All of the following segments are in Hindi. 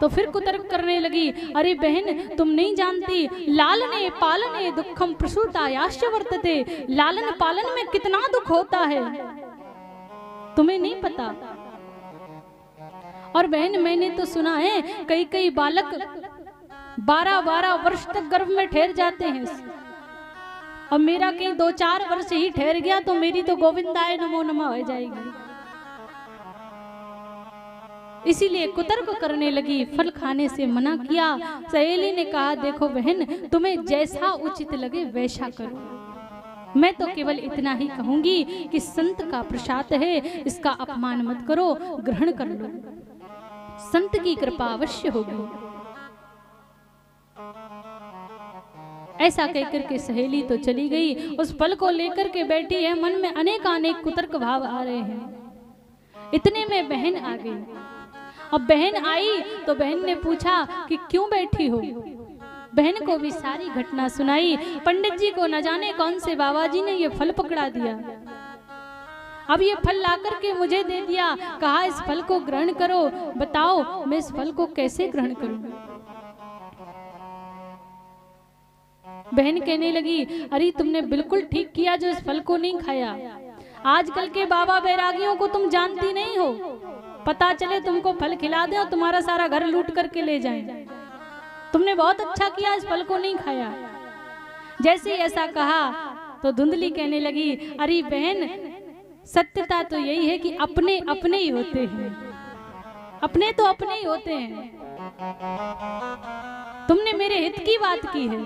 तो फिर कुतर्क करने लगी, अरे बहन तुम नहीं जानती, लालने पालने दुखम प्रसूतायाश्च वर्तते, लालन पालन में कितना दुख होता है, तुम्हें नहीं पता। और बहन मैंने तो सुना है कई कई बालक 12-12 वर्ष तक गर्भ में ठहर जाते हैं, अब मेरा कहीं 2-4 वर्ष ही ठहर गया तो मेरी तो गोविंदाय नमो नमः हो जाएगी। इसीलिए कुतर्क करने लगी, फल खाने से मना किया। सहेली ने कहा, देखो बहन तुम्हें जैसा उचित लगे वैसा करो, मैं तो केवल इतना ही कहूंगी कि संत का प्रसाद है, इसका अपमान मत करो, ग्रहण कर लो, संत की कृपा अवश्य होगी। ऐसा कहकर के सहेली तो चली गई, उस फल को लेकर के बैठी है, मन में अनेक कुतर्क भाव आ रहे हैं। इतने में बहन आ गई। अब बहन आई तो बहन ने पूछा कि क्यों बैठी हो। बहन को भी सारी घटना सुनाई। पंडित जी को न जाने कौन से बाबा जी ने ये फल पकड़ा दिया, अब ये फल लाकर के मुझे दे दिया, कहा इस फल को ग्रहण करो, बताओ मैं इस फल को कैसे ग्रहण करूं। बहन कहने लगी, अरे तुमने बिल्कुल ठीक किया जो इस फल को नहीं खाया। आजकल के बाबा बैरागियों को तुम जानती नहीं हो, पता चले तुमको फल खिला दें और तुम्हारा सारा घर लूट करके ले जाएं। तुमने बहुत अच्छा किया इस फल को नहीं खाया। जैसे ऐसा कहा तो धुंधली कहने लगी, अरे बहन सत्यता तो यही है कि अपने अपने ही होते हैं, अपने तो अपने ही होते हैं। तुमने मेरे हित की बात की है,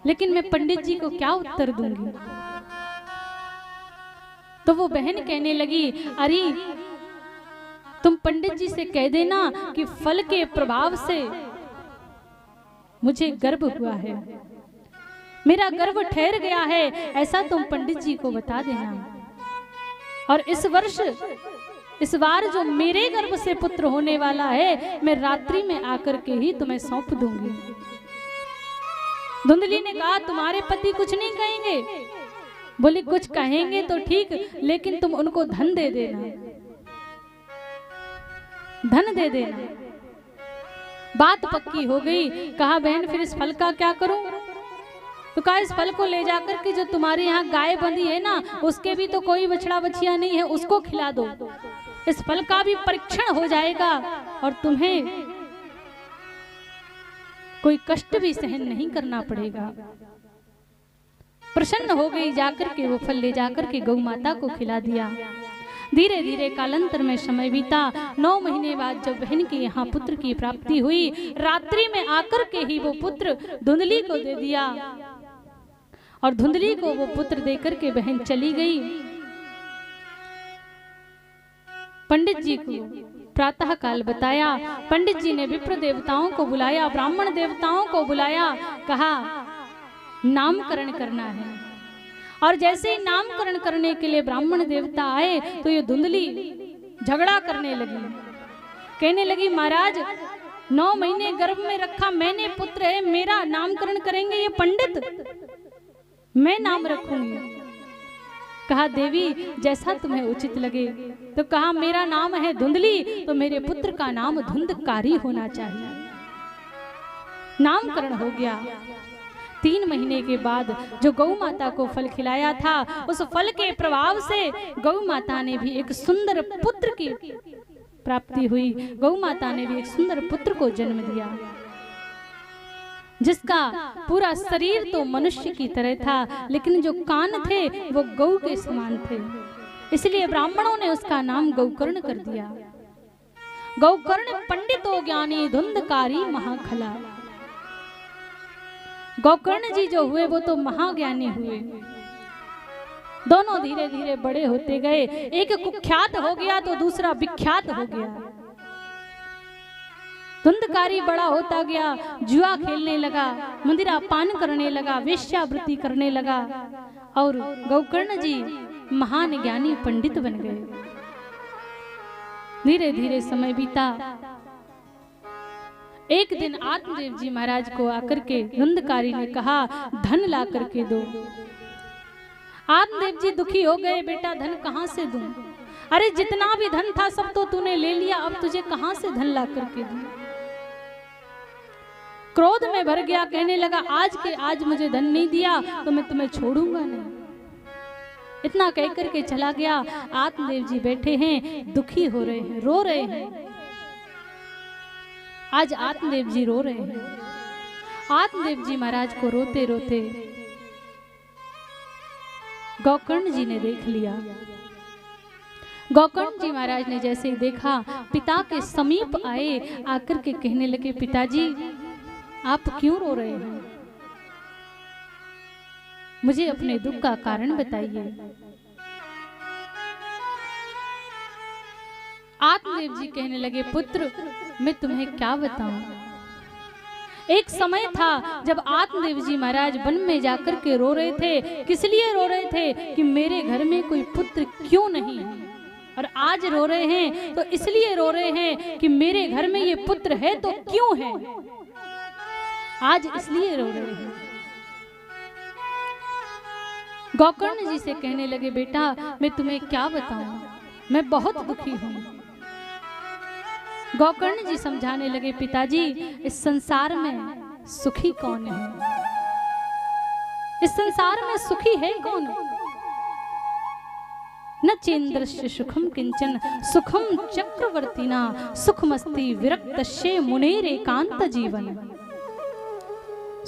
लेकिन मैं पंडित जी को क्या उत्तर दूंगी। तो वो बहन कहने लगी, अरे तुम पंडित जी से कह देना कि फल के प्रभाव से मुझे गर्भ हुआ है, मेरा गर्भ ठहर गया है, ऐसा तुम पंडित जी को बता देना। और इस बार जो मेरे गर्भ से पुत्र होने वाला है, मैं रात्रि में आकर के ही तुम्हें सौंप दूंगी। धुंधली ने कहा, तुम्हारे पति कुछ नहीं कहेंगे? बोली, कुछ कहेंगे तो ठीक, लेकिन तुम उनको धन दे देना, धन दे देना। बात पक्की हो गई। कहा, बहन फिर इस फल का क्या करूं? तो कहा, इस फल को ले जाकर के जो तुम्हारे यहाँ गाय बंधी है ना, उसके भी तो कोई बछड़ा बछिया नहीं है, उसको खिला दो, इस फल का भी परीक्षण हो जाएगा और तुम्हें कोई कष्ट भी सहन नहीं करना पड़ेगा। प्रसन्न हो गई, जाकर के वो फल ले जाकर के गौ माता को खिला दिया। धीरे धीरे कालांतर में समय बीता। 9 महीने बाद जब बहन के यहाँ पुत्र की प्राप्ति हुई, रात्रि में आकर के ही वो पुत्र धुंधली को दे दिया और धुंधली को वो पुत्र देकर के बहन चली गई। पंडित जी को प्रातः काल बताया। पंडित जी ने विप्र देवताओं को बुलाया, ब्राह्मण देवताओं को बुलाया, कहा नामकरण करना है। और जैसे ही नामकरण करने के लिए ब्राह्मण देवता आए तो ये धुंधली झगड़ा करने लगी, कहने लगी, महाराज 9 महीने गर्भ में रखा मैंने पुत्र है, मेरा नामकरण करेंगे ये पंडित, मैं नाम रखूंगी। कहा, देवी जैसा तुम्हें उचित लगे। तो कहा, मेरा नाम है धुंधली, तो मेरे पुत्र का नाम धुंधकारी होना चाहिए। नामकरण हो गया। 3 महीने के बाद जो गौ माता को फल खिलाया था, उस फल के प्रभाव से गौ माता ने भी एक सुंदर पुत्र की प्राप्ति हुई। गौ माता ने भी एक सुंदर पुत्र को जन्म दिया, जिसका पूरा शरीर तो मनुष्य की तरह था, लेकिन जो कान थे वो गौ के समान थे, इसलिए ब्राह्मणों ने उसका नाम गौकर्ण कर दिया। गौकर्ण पंडितो ज्ञानी धुंधकारी महाखला। गौकर्ण जी जो हुए वो तो महाज्ञानी हुए। दोनों धीरे धीरे बड़े होते गए, एक कुख्यात हो गया तो दूसरा विख्यात हो गया। धुंधकारी बड़ा होता गया, जुआ खेलने लगा, मदिरा पान करने लगा, वेश्यावृत्ति करने लगा, और गौकर्ण जी महान ज्ञानी पंडित बन गए। धीरे धीरे समय बीता। एक दिन आत्मदेव जी महाराज को आकर के धुंधकारी ने कहा, धन ला करके दो। आत्मदेव जी दुखी हो गए, बेटा धन कहाँ से दूं? अरे जितना भी धन था सब तो तूने ले लिया, अब तुझे कहां से धन ला करके दूं। क्रोध में भर गया, कहने लगा आज के आज मुझे धन नहीं दिया तो मैं तुम्हें छोड़ूंगा नहीं। इतना कह करके चला गया। आत्मदेव जी बैठे हैं, दुखी हो रहे हैं, रो रहे हैं। आज आत्मदेव जी रो रहे हैं। आत्मदेव जी महाराज को रोते रोते गोकर्ण जी ने देख लिया। गोकर्ण जी महाराज ने जैसे ही देखा, पिता के समीप आए, आकर के कहने लगे पिताजी आप क्यों रो रहे हैं, मुझे अपने दुख का कारण बताइए। आत्मदेव जी कहने लगे पुत्र मैं तुम्हें क्या बताऊं। एक समय था जब आत्मदेव जी महाराज वन में जाकर के रो रहे थे। किस लिए रो रहे थे कि मेरे घर में कोई पुत्र क्यों नहीं है। और आज रो रहे हैं तो इसलिए रो रहे हैं कि मेरे घर में ये पुत्र है तो क्यों है, आज इसलिए रो रहे हैं। गोकर्ण जी से कहने लगे बेटा मैं तुम्हें क्या बताऊं, मैं बहुत दुखी हूं। गोकर्ण जी समझाने लगे पिताजी इस संसार में सुखी कौन है, इस संसार में सुखी है कौन। न चेन्द्रस्य सुखम किंचन सुखम चक्रवर्तीना सुखमस्ति विरक्तस्य मुनेरेकांत जीवन।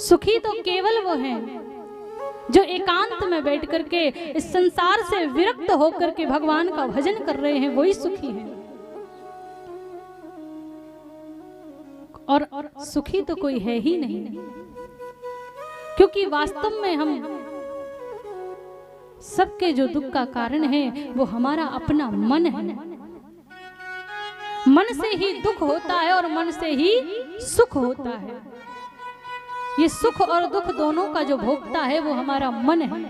सुखी तो केवल वो हैं जो एकांत में बैठ करके इस संसार से विरक्त होकर के भगवान का भजन कर रहे हैं, वही सुखी है। और सुखी तो कोई है ही नहीं, क्योंकि वास्तव में हम सबके जो दुख का कारण है वो हमारा अपना मन है। मन से ही दुख होता है और मन से ही सुख होता है। ये सुख और दुख दोनों का जो भोगता है वो हमारा मन है।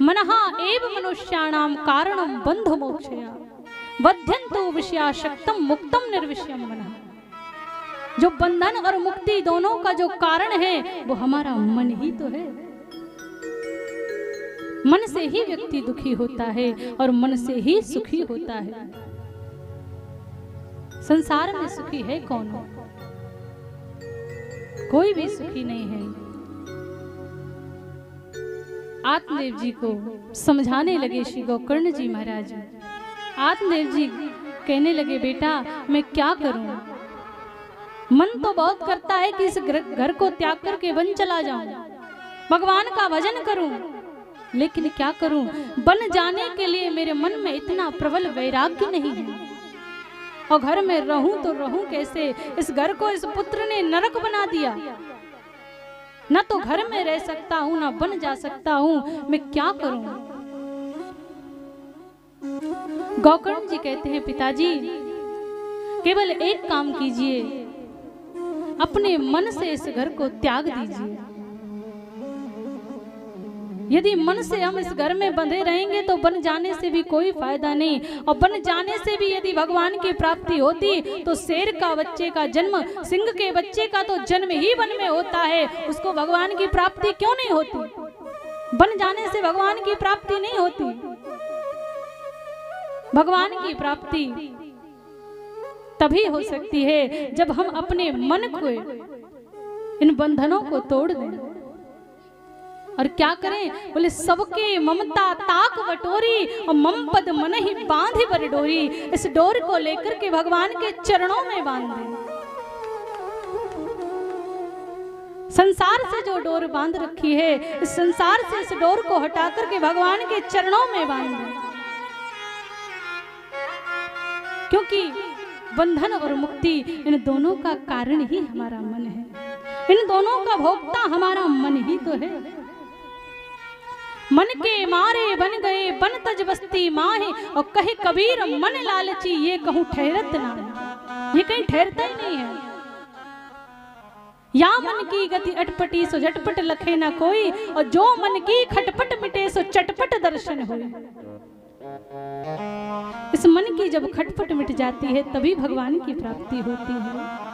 मनहा एव मनुष्याणाम कारणम बंध मोक्षया बध्यंतो विषयाशक्तम मुक्तम निर्विषयम मनः। जो बंधन और मुक्ति दोनों का जो कारण है वो हमारा मन ही तो है। मन से ही व्यक्ति दुखी होता है और मन से ही सुखी होता है। संसार में सुखी है कौन? कोई भी सुखी नहीं है। आत्मदेव जी को समझाने लगे श्री गोकर्ण जी महाराज। आत्मदेव जी कहने लगे बेटा मैं क्या करूं, मन तो बहुत करता है कि इस घर को त्याग करके वन चला जाऊं, भगवान का भजन करूं, लेकिन क्या करूं, बन जाने के लिए मेरे मन में इतना प्रबल वैराग्य नहीं है। और घर में रहूं तो रहूं कैसे, इस घर को इस पुत्र ने नरक बना दिया। न तो घर में रह सकता हूं न बन जा सकता हूं, मैं क्या करूं। गोकर्ण जी कहते हैं पिताजी केवल एक काम कीजिए, अपने मन से इस घर को त्याग दीजिए। यदि मन से हम इस घर में बंधे रहेंगे तो बन जाने से भी कोई फायदा नहीं। और बन जाने से भी यदि भगवान की प्राप्ति होती तो शेर का बच्चे का जन्म, सिंह के बच्चे का तो जन्म ही वन में होता है, उसको भगवान की प्राप्ति क्यों नहीं होती। बन जाने से भगवान की प्राप्ति नहीं होती। भगवान की प्राप्ति तभी हो सकती है जब हम अपने मन को इन बंधनों को तोड़ दें। और क्या करें, बोले सबके ममता ताक बटोरी और मम पद मन ही बांधे बर डोरी। इस डोर को लेकर के भगवान के चरणों में बांध दें। संसार से जो डोर बांध रखी है, इस संसार से इस डोर को हटा करके भगवान के चरणों में बांध दें। क्योंकि बंधन और मुक्ति इन दोनों का कारण ही हमारा मन है। इन दोनों का भोक्ता हमारा मन ही तो है। मन के मारे बन गए बन तज बस्ती माहे, और कहे कबीर मन लालची ये कहूं ठहरत ना। ये कहीं ठहरता ही नहीं है। या मन की गति अटपटी सो झटपट लखे ना कोई, और जो मन की खटपट मिटे सो चटपट दर्शन होए। इस मन की जब खटपट मिट जाती है तभी भगवान की प्राप्ति होती है।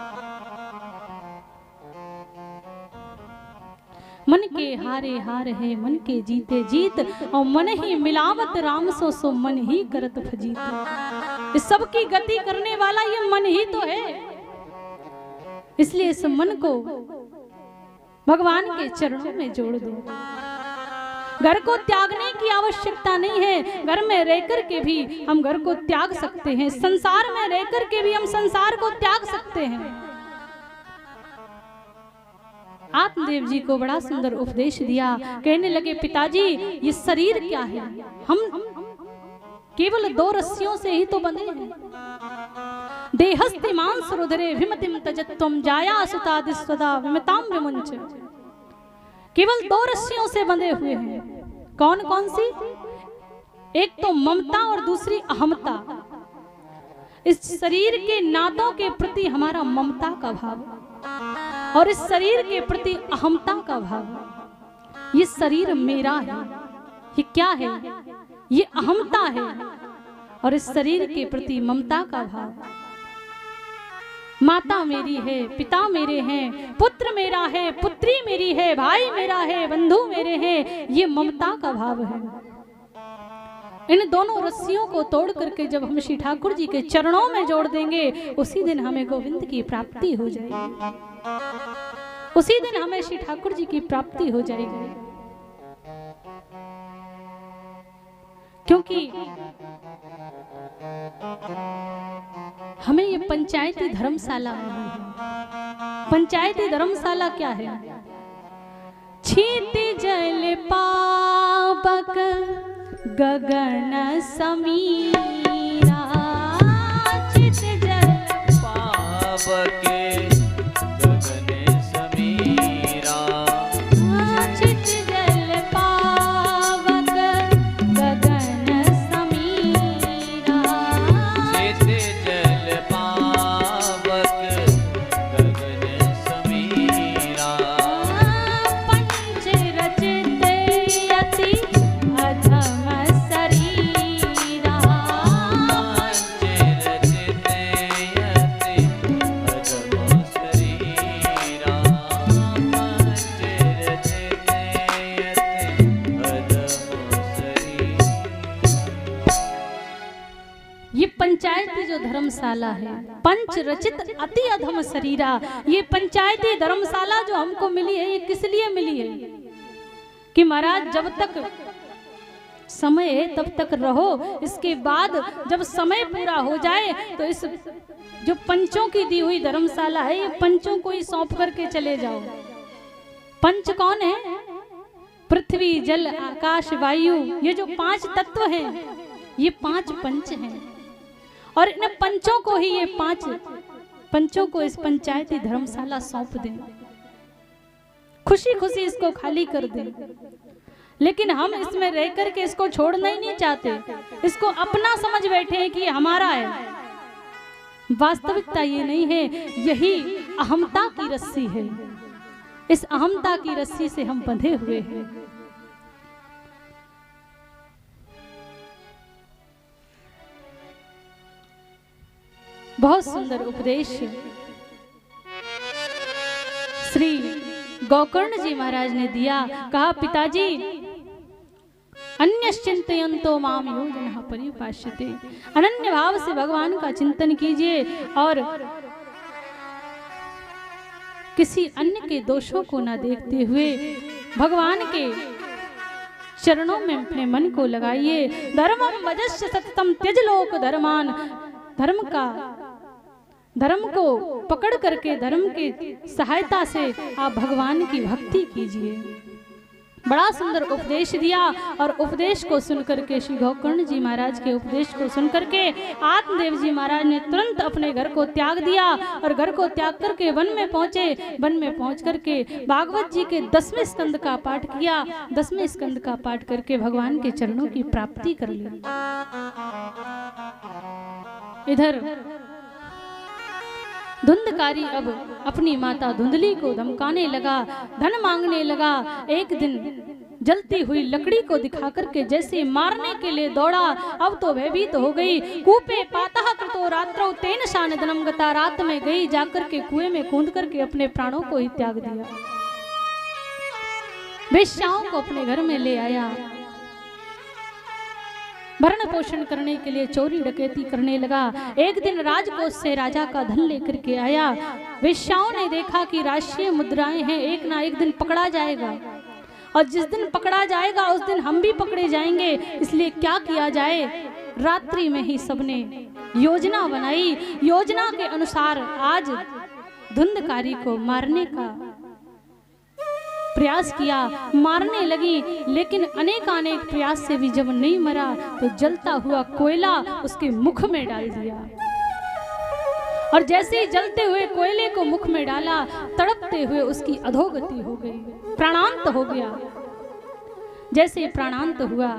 मन के हारे हार है मन के जीते जीत, और मन ही मिलावत राम सो मन ही करत फजीत। इस सब की गति करने वाला ये मन ही तो है। इसलिए इस मन को भगवान के चरणों में जोड़ दो। घर को त्यागने की आवश्यकता नहीं है, घर में रहकर के भी हम घर को त्याग सकते हैं, संसार में रहकर के भी हम संसार को त्याग सकते हैं। आत्मदेव जी को बड़ा सुंदर उपदेश दिया। कहने लगे पिताजी ये शरीर क्या है, हम केवल 2 रस्सियों से ही तो बंधे हैं। देहस्ति मांस रुधिरे विमतिम तजत्वम जाया सुतादिस्वदा विमताम विमुंच। केवल 2 रस्सियों से बंधे हुए हैं। कौन कौन सी? एक तो ममता और दूसरी अहमता। इस शरीर के नातों के प्रति हमारा ममता का भाव और इस शरीर के प्रति अहमता का भाव। ये शरीर मेरा है, ये क्या है? ये अहमता है। और इस शरीर के प्रति ममता का भाव। माता मेरी है, पिता मेरे हैं, पुत्र मेरा है, पुत्री मेरी है, भाई मेरा है, बंधु मेरे हैं, ये ममता का भाव है। इन दोनों रस्सियों को तोड़ करके जब हम श्री ठाकुर जी के चरणों में जोड़ देंगे, उसी दिन हमें गोविंद की प्राप्ति हो जाएगी। उसी दिन हमें श्री ठाकुर जी की प्राप्ति हो जाएगी। क्योंकि हमें ये पंचायती धर्मशाला मिली है। पंचायती धर्मशाला क्या है? छीति जल पावक गगन समीरा, छित जल पावक गगन समीरा, छित जल पावक गगन समीरा, छित जल पावक गगन समीरा, पंच रचित यति अधम शरीरा, पंच रचित यति अधम शरीरा, पंच रचित यति अधम शरीरा। ये पंचायती जो धर्मशाला है, पंच रचित अति अधम शरीरा, ये पंचायती धर्मशाला जो हमको मिली है, ये किस लिए मिली है? कि महाराज जब तक समय है तब तक रहो, इसके बाद जब समय पूरा हो जाए तो इस जो पंचों की दी हुई धर्मशाला है, ये पंचों को ही सौंप करके चले जाओ। पंच कौन है? पृथ्वी जल आकाश वायु, ये जो 5 तत्व हैं, ये 5 पंच हैं। और इन पंचों को ही, ये 5 पंचों को इस पंचायती धर्मशाला सौंप दें, खुशी खुशी इसको खाली कर दें। लेकिन हम इसमें रह करके इसको छोड़ना ही नहीं चाहते, इसको अपना समझ बैठे हैं कि ये हमारा है। वास्तविकता ये नहीं है, यही अहमता की रस्सी है। इस अहमता की रस्सी से हम बंधे हुए हैं। बहुत सुंदर उपदेश श्री गोकर्ण जी महाराज ने दिया। कहा पिताजी अन्यश्चिंतयन्तो माम यो जनः परिपाश्यते, अनन्य भाव से भगवान का चिंतन कीजिए और किसी अन्य के दोषों को ना देखते हुए भगवान के चरणों में अपने मन को लगाइए। धर्मम भजस्य सततम त्यज लोक धर्मान, धर्म को पकड़ करके धर्म की सहायता से आप भगवान की भक्ति कीजिए। बड़ा सुंदर उपदेश दिया। और उपदेश को सुनकर के श्री गोकर्ण जी महाराज के उपदेश को सुनकर के आत्मदेव जी महाराज ने तुरंत अपने घर को त्याग दिया और घर को त्याग करके वन में पहुंचे। वन में पहुंच करके भागवत जी के 10वें स्कंद का पाठ किया। 10वें स्कंद का पाठ करके भगवान के चरणों की प्राप्ति कर ली। इधर धुंधकारी अब अपनी माता धुंधली को धमकाने लगा, धन मांगने लगा। एक दिन जलती हुई लकड़ी को दिखा करके जैसे मारने के लिए दौड़ा, अब तो भयभीत हो गई। कूपे पातः कृतो रात्रौ तेन शान धनम गता, रात में गई जाकर के कुएं में कूद करके अपने प्राणों को ही त्याग दिया। वेश्याओं को अपने घर में ले आया, भरण पोषण करने के लिए चोरी डकैती करने लगा। एक दिन राजकोष से राजा का धन लेकर के आया। वेश्याओं ने देखा कि राष्ट्रीय मुद्राएं हैं, एक ना एक दिन पकड़ा जाएगा, और जिस दिन पकड़ा जाएगा उस दिन हम भी पकड़े जाएंगे, इसलिए क्या किया जाए। रात्रि में ही सबने योजना बनाई। योजना के अनुसार आज धुंधकारी को मारने का प्रयास किया, मारने लगी, लेकिन अनेकानेक प्रयास से भी जब नहीं मरा तो जलता हुआ कोयला उसके मुख में डाल दिया। और जैसे ही जलते हुए कोयले को मुख में डाला, तड़पते हुए उसकी अधोगति हो गई, प्राणांत हो गया। जैसे प्राणांत हुआ,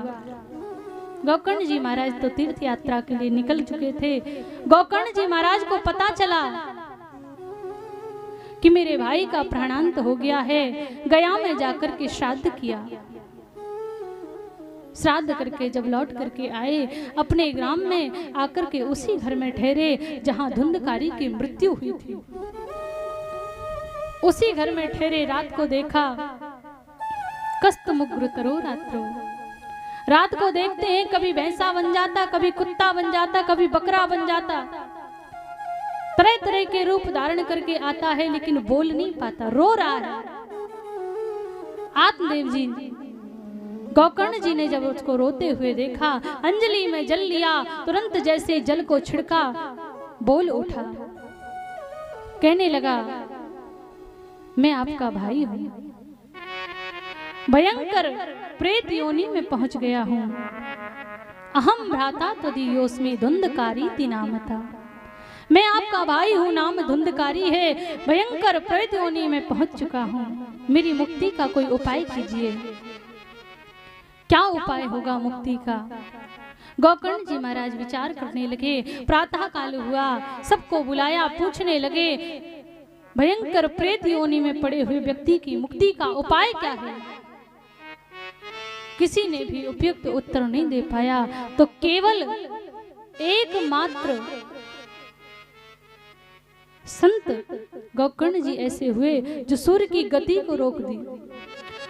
गोकर्ण जी महाराज तो तीर्थ यात्रा के लिए निकल चुके थे। गोकर्ण जी महाराज को पता चला कि मेरे भाई का प्राणांत हो गया है। गया में जाकर के श्राद्ध किया। श्राद्ध करके जब लौट करके आए, अपने ग्राम में आकर के उसी घर में ठहरे जहां धुंधकारी की मृत्यु हुई थी। उसी घर में ठहरे, रात को देखा, कस्तमुग्रतरो रात्रो। रात को देखते हैं कभी भैंसा बन जाता, कभी कुत्ता बन जाता, कभी बकरा बन जाता, तरह तरह के रूप धारण करके आता है, लेकिन बोल नहीं पाता, रो रहा है। आत्मदेव जी, गोकर्ण जी ने जब उसको रोते हुए देखा, अंजलि में जल लिया, तुरंत जैसे जल को छिड़का, बोल उठा, कहने लगा, मैं आपका भाई हूं, भयंकर प्रेत योनि में पहुंच गया हूं। अहम भ्राता तदीयोस्मि धुंधकारी तिनामता। मैं आपका भाई हूं, नाम धुंधकारी है, भयंकर प्रेत योनि में पहुंच चुका हूं। मेरी मुक्ति का कोई उपाय कीजिए। क्या उपाय होगा मुक्ति का? गोकर्ण जी महाराज विचार करने लगे। प्रातः काल हुआ, सबको बुलाया, पूछने लगे, भयंकर प्रेत योनि में पड़े हुए व्यक्ति की मुक्ति का उपाय क्या है? किसी ने भी उपयुक्त उत्तर नहीं दे पाया। तो केवल एकमात्र संत गोकर्ण जी ऐसे हुए जो सूर्य की गति को रोक दी।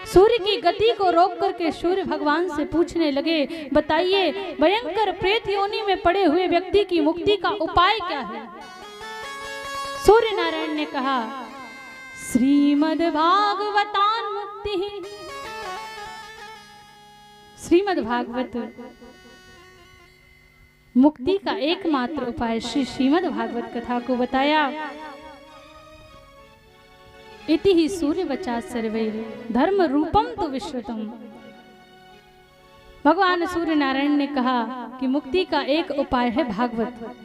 सूर्य की गति को रोक करके सूर्य भगवान से पूछने लगे, बताइए भयंकर प्रेत योनि में पड़े हुए व्यक्ति की मुक्ति का उपाय क्या है? सूर्य नारायण ने कहा, श्रीमद् भागवतान मुक्ति। श्रीमद् भागवत मुक्ति का एकमात्र उपाय श्रीमद् भागवत कथा को बताया। इति ही सूर्य वचा सर्वैर धर्म रूपम तो विश्रुतम। भगवान सूर्य नारायण ने कहा कि मुक्ति का एक उपाय है भागवत।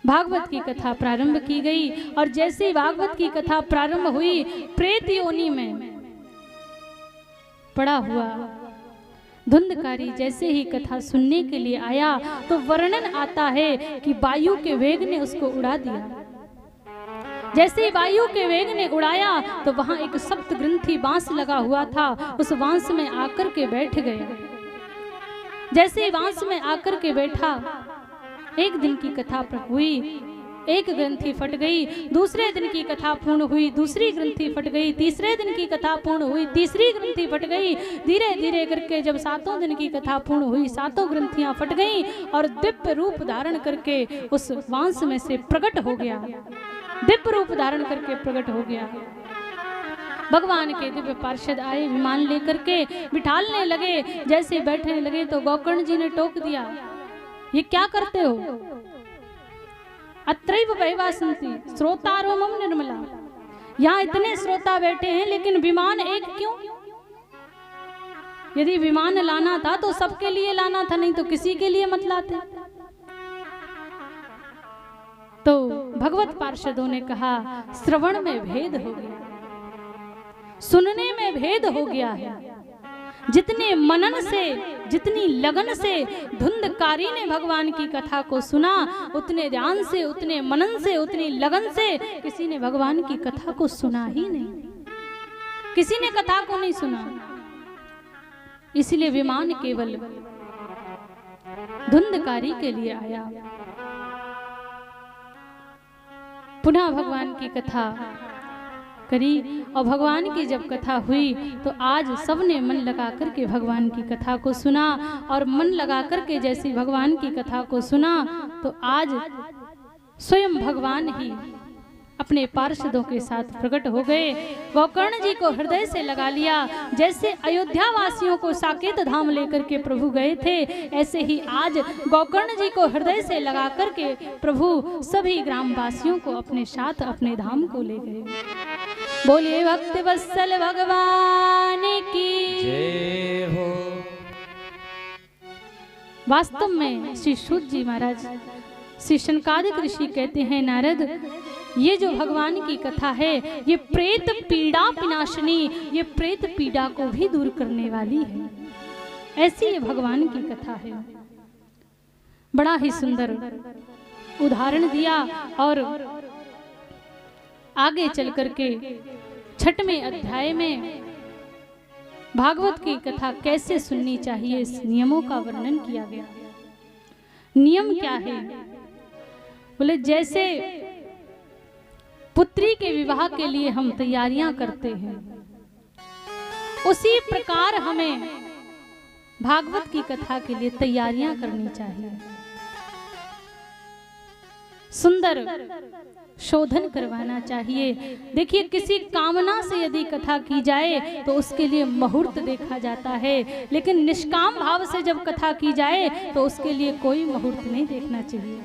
भागवत की कथा प्रारंभ की गई, और जैसे ही भागवत की कथा प्रारंभ हुई, प्रेत योनि में पड़ा हुआ धुंधकारी जैसे ही कथा सुनने के लिए आया तो वर्णन आता है कि वायु के वेग ने उसको उड़ा दिया। जैसे ही वायु के वेग ने उड़ाया तो वहां एक सप्त ग्रंथी बांस लगा हुआ था, उस बांस में आकर के बैठ गया। जैसे ही बांस में आकर के बैठा, एक दिन की कथा हुई, एक ग्रंथि फट गई। दूसरे दिन की कथा पूर्ण हुई, दूसरी ग्रंथि फट गई। तीसरे दिन की कथा पूर्ण हुई, तीसरी ग्रंथि फट गई। धीरे धीरे करके जब 7वें दिन की कथा पूर्ण हुई, 7 ग्रंथियां फट गईं और दिव्य रूप धारण करके उस बांस में से प्रकट हो गया। दिव्य रूप धारण करके प्रकट हो गया। भगवान के दिव्य पार्षद आए, विमान लेकर के बिठालने लगे। जैसे बैठने लगे तो गोकर्ण जी ने टोक दिया, ये क्या करते हो? अत्रैव वैवा सन्ति श्रोतारोमम निर्मला। यहाँ इतने श्रोता बैठे हैं, लेकिन विमान एक क्यों? यदि विमान लाना था तो सबके लिए लाना था, नहीं तो किसी के लिए मत लाते। तो भगवत पार्षदों ने कहा, श्रवण में भेद हो गया, सुनने में भेद हो गया है। जितने मनन से, जितनी लगन से धुंधकारी ने भगवान की कथा को सुना, उतने ध्यान से, उतने मनन से, उतनी लगन से किसी ने भगवान की कथा को सुना ही नहीं। किसी ने कथा को नहीं सुना। इसलिए विमान केवल धुंधकारी के लिए आया। पुनः भगवान की कथा करी और भगवान की जब कथा हुई तो आज सबने मन लगा करके भगवान की कथा को सुना, और मन लगा करके जैसी भगवान की कथा को सुना तो आज स्वयं भगवान ही अपने पार्षदों के साथ प्रकट हो गए। गोकर्ण जी को हृदय से लगा लिया। जैसे अयोध्या वासियों को साकेत धाम लेकर के प्रभु गए थे, ऐसे ही आज गोकर्ण जी को हृदय से लगा करके प्रभु सभी ग्रामवासियों को अपने साथ अपने धाम को ले गए। बोलिए भक्त वत्सल भगवान की जय हो। वास्तव में श्री सूत जी महाराज, श्री शनकादिक ऋषि कहते हैं, नारद, ये जो भगवान की कथा है ये प्रेत पीड़ा विनाशिनी, ये प्रेत पीड़ा को भी दूर करने वाली है। ऐसी ये भगवान की कथा है। बड़ा ही सुंदर उदाहरण दिया और आगे चल करके 6वें अध्याय में भागवत की कथा कैसे सुननी चाहिए इस नियमों का वर्णन किया गया। नियम क्या है? बोले जैसे पुत्री के विवाह के लिए हम तैयारियां करते हैं, उसी प्रकार हमें भागवत की कथा के लिए तैयारियां करनी चाहिए। सुंदर शोधन करवाना चाहिए। देखिए, किसी कामना से यदि कथा की जाए तो उसके लिए मुहूर्त देखा जाता है, लेकिन निष्काम भाव से जब कथा की जाए तो उसके लिए कोई मुहूर्त नहीं देखना चाहिए।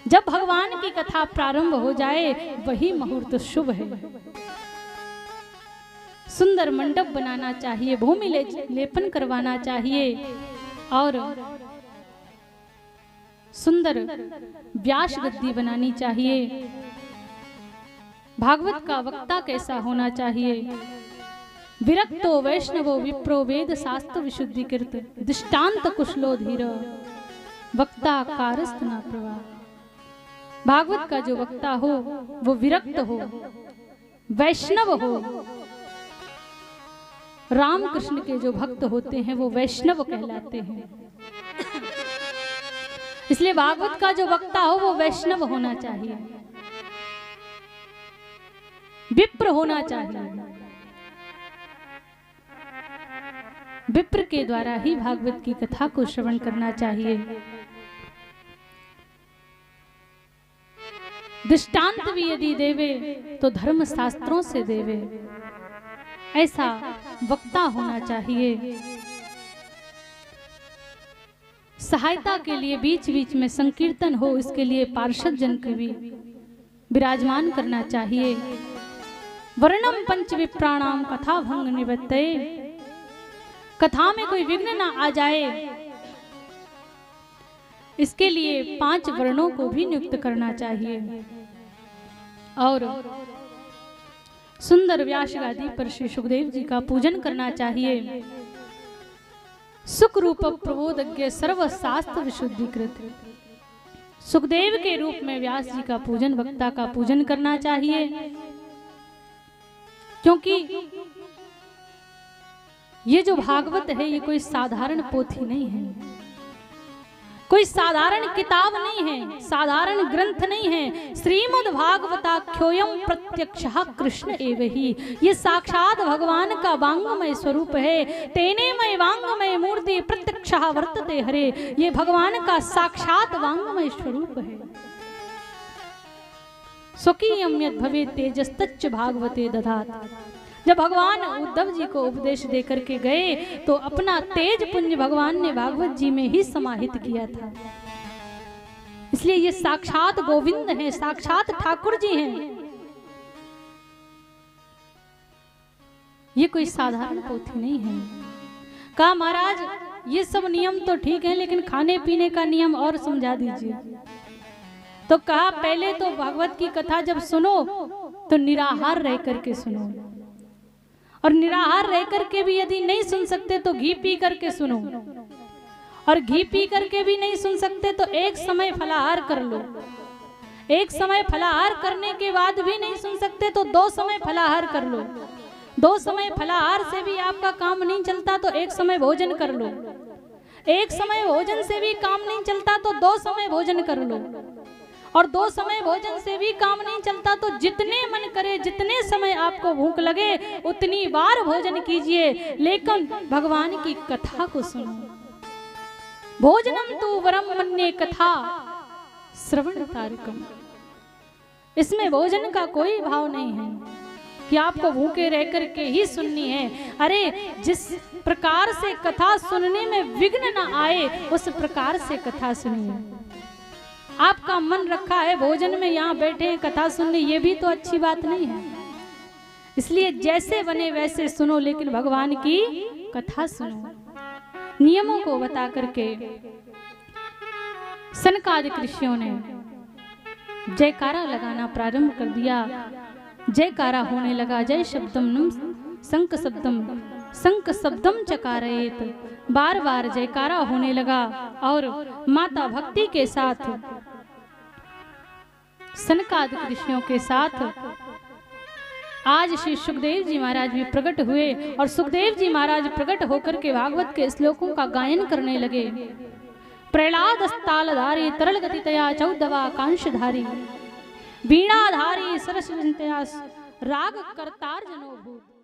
जब भगवान की कथा प्रारंभ हो जाए वही मुहूर्त शुभ है। सुंदर मंडप बनाना चाहिए, भूमि लेपन करवाना चाहिए और सुंदर व्यास गद्दी बनानी चाहिए। भागवत का वक्ता कैसा होना चाहिए? विरक्तो वैष्णवो विप्रो वेद शास्त्र विशुद्धिकृत दृष्टांत कुशलो धीर वक्ता कारस्त न प्रवाह। भागवत का जो वक्ता हो वो विरक्त हो, वैष्णव हो। राम कृष्ण के जो भक्त होते हैं वो वैष्णव कहलाते हैं। इसलिए भागवत का जो वक्ता हो वो वैष्णव होना चाहिए, विप्र होना चाहिए। विप्र के द्वारा ही भागवत की कथा को श्रवण करना चाहिए। दृष्टांत भी यदि देवे तो धर्म शास्त्रों से देवे, ऐसा वक्ता होना चाहिए। सहायता के लिए बीच बीच में संकीर्तन हो, इसके लिए पार्षद जन को भी विराजमान करना चाहिए। वर्णम पंच विप्राणाम कथा भंग निवत्ते, कथा में कोई विघ्न ना आ जाए इसके लिए 5 वर्णों को भी नियुक्त करना चाहिए। और सुंदर व्यास गादी पर श्री सुखदेव जी का पूजन करना चाहिए। सुख रूप प्रबोधज्ञ सर्व शास्त्र विशुद्धिकृत, सुखदेव के रूप में व्यास जी का पूजन, वक्ता का पूजन करना चाहिए। क्योंकि ये जो भागवत है ये कोई साधारण पोथी नहीं है, कोई साधारण किताब नहीं है, साधारण ग्रंथ नहीं है। श्रीमद् भागवताख्योयम प्रत्यक्षः कृष्ण एव ही, ये साक्षात भगवान का वांगमय स्वरूप है। तेने मय वांगमय मूर्ति प्रत्यक्षः वर्तते हरे, ये भगवान का साक्षात वांगमय स्वरूप है। स्वकीयम यद् भवेत् तेजस्तच्च भागवते दधात्। जब भगवान उद्धव जी को उपदेश देकर के गए तो अपना तेज पुंज भगवान ने भागवत जी में ही समाहित किया था। इसलिए ये साक्षात गोविंद हैं, साक्षात ठाकुर जी हैं। ये कोई साधारण पोथी नहीं है। कहा महाराज ये सब नियम तो ठीक है, लेकिन खाने पीने का नियम और समझा दीजिए। तो कहा पहले तो भागवत की कथा जब सुनो तो निराहार रह करके सुनो, और निराहार रह करके भी यदि नहीं सुन सकते तो घी पी करके सुनो, और घी पी करके भी नहीं सुन सकते तो एक समय फलाहार कर लो। एक समय फलाहार करने के बाद भी नहीं सुन सकते तो 2 समय फलाहार कर लो। 2 समय फलाहार से भी आपका काम नहीं चलता तो एक समय भोजन कर लो। एक समय भोजन से भी काम नहीं चलता तो 2 समय भोजन कर लो। और 2 समय भोजन से भी काम नहीं चलता, तो जितने मन करे, जितने समय आपको भूख लगे, उतनी बार भोजन कीजिए, लेकिन भगवान की कथा को सुनो। भोजनम तु वरम मन्ये कथा श्रवण तारकम। इसमें भोजन का कोई भाव नहीं है कि आपको भूखे रह करके ही सुननी है। अरे जिस प्रकार से कथा सुनने में विघ्न न आए, उस प्रकार से कथा सुनिए। आपका मन रखा है भोजन में, यहाँ बैठे हैं कथा सुनने, ये भी तो अच्छी बात नहीं है। इसलिए जैसे बने वैसे सुनो, लेकिन भगवान की कथा सुनो। नियमों को बता करके सनकादिक ऋषियों ने जयकारा लगाना प्रारंभ कर दिया। जयकारा होने लगा। जय शब्दम शंख शब्दम, शंख शब्दम चकारयेत। बार बार जयकारा होने लगा और माता भक्ति के साथ, सनकादिक ऋषियों के साथ आज श्री सुखदेव जी महाराज भी प्रकट हुए। और सुखदेव जी महाराज प्रकट होकर के भागवत के श्लोकों का गायन करने लगे। प्रहलाद अस्तालधारी तरल गतितया चौदवा कांशधारी, वीणाधारी सरस राग करतार जनोभूत।